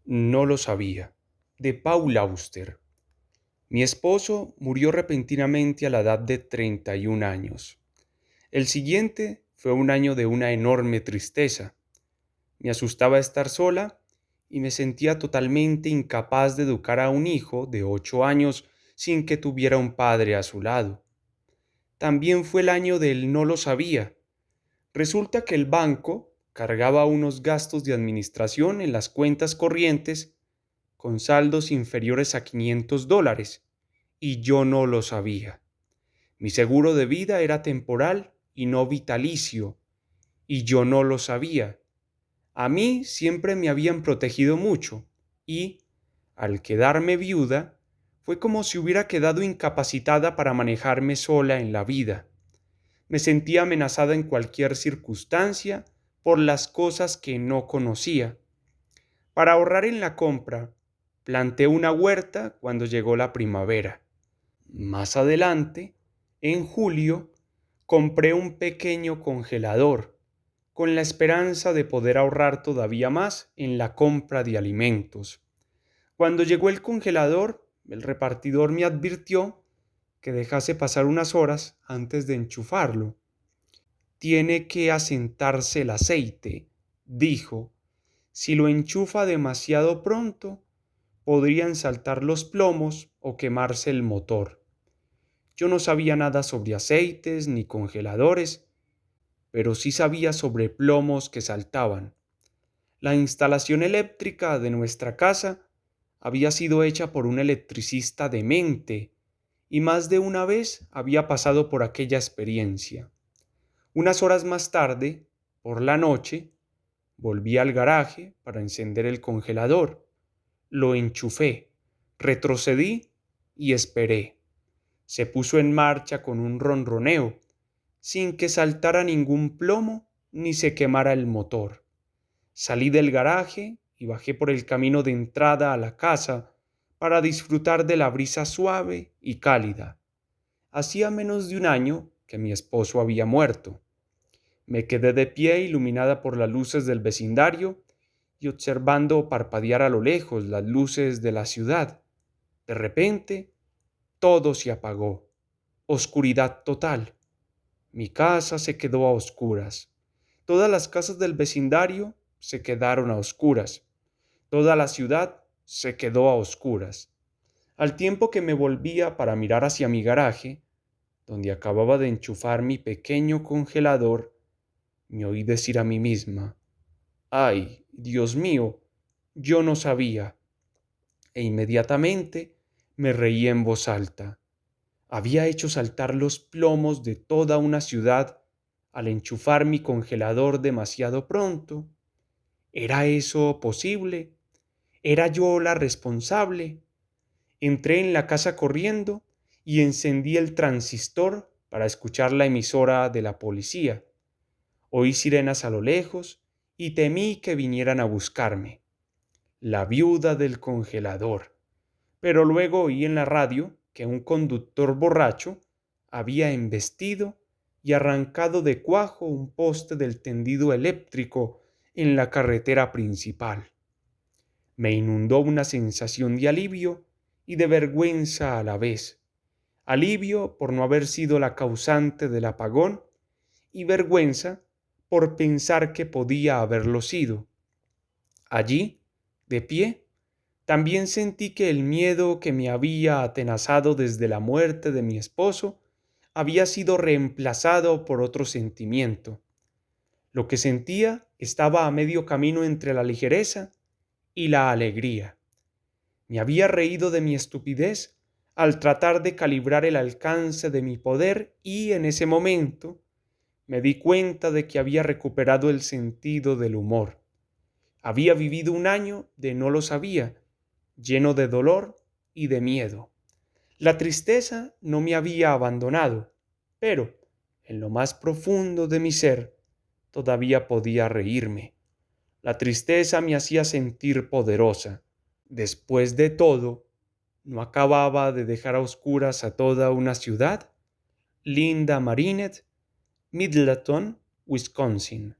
No lo sabía, de Paul Auster. Mi esposo murió repentinamente a la edad de 31 años. El siguiente fue un año de una enorme tristeza. Me asustaba estar sola y me sentía totalmente incapaz de educar a un hijo de 8 años sin que tuviera un padre a su lado. También fue el año del no lo sabía. Resulta que el banco cargaba unos gastos de administración en las cuentas corrientes con saldos inferiores a $500 y yo no lo sabía. Mi seguro de vida era temporal y no vitalicio y yo no lo sabía. A mí siempre me habían protegido mucho y, al quedarme viuda, fue como si hubiera quedado incapacitada para manejarme sola en la vida. Me sentía amenazada en cualquier circunstancia por las cosas que no conocía. Para ahorrar en la compra, planté una huerta cuando llegó la primavera. Más adelante, en julio, compré un pequeño congelador, con la esperanza de poder ahorrar todavía más en la compra de alimentos. Cuando llegó el congelador, el repartidor me advirtió que dejase pasar unas horas antes de enchufarlo. Tiene que asentarse el aceite, dijo. Si lo enchufa demasiado pronto, podrían saltar los plomos o quemarse el motor. Yo no sabía nada sobre aceites ni congeladores, pero sí sabía sobre plomos que saltaban. La instalación eléctrica de nuestra casa había sido hecha por un electricista demente y más de una vez había pasado por aquella experiencia. Unas horas más tarde, por la noche, volví al garaje para encender el congelador. Lo enchufé, retrocedí y esperé. Se puso en marcha con un ronroneo, sin que saltara ningún plomo ni se quemara el motor. Salí del garaje y bajé por el camino de entrada a la casa para disfrutar de la brisa suave y cálida. Hacía menos de un año que mi esposo había muerto. Me quedé de pie iluminada por las luces del vecindario y observando parpadear a lo lejos las luces de la ciudad. De repente, todo se apagó. Oscuridad total. Mi casa se quedó a oscuras. Todas las casas del vecindario se quedaron a oscuras. Toda la ciudad se quedó a oscuras. Al tiempo que me volvía para mirar hacia mi garaje, donde acababa de enchufar mi pequeño congelador, me oí decir a mí misma: «Ay, Dios mío, yo no sabía». E inmediatamente me reí en voz alta. Había hecho saltar los plomos de toda una ciudad al enchufar mi congelador demasiado pronto. ¿Era eso posible? ¿Era yo la responsable? Entré en la casa corriendo y encendí el transistor para escuchar la emisora de la policía. Oí sirenas a lo lejos y temí que vinieran a buscarme. La viuda del congelador. Pero luego oí en la radio que un conductor borracho había embestido y arrancado de cuajo un poste del tendido eléctrico en la carretera principal. Me inundó una sensación de alivio y de vergüenza a la vez. Alivio por no haber sido la causante del apagón y vergüenza por pensar que podía haberlo sido. Allí, de pie, también sentí que el miedo que me había atenazado desde la muerte de mi esposo había sido reemplazado por otro sentimiento. Lo que sentía estaba a medio camino entre la ligereza y la alegría. Me había reído de mi estupidez al tratar de calibrar el alcance de mi poder y en ese momento me di cuenta de que había recuperado el sentido del humor. Había vivido un año de no lo sabía, lleno de dolor y de miedo. La tristeza no me había abandonado, pero en lo más profundo de mi ser todavía podía reírme. La tristeza me hacía sentir poderosa. Después de todo, ¿no acababa de dejar a oscuras a toda una ciudad? Linda Marinette, Middleton, Wisconsin.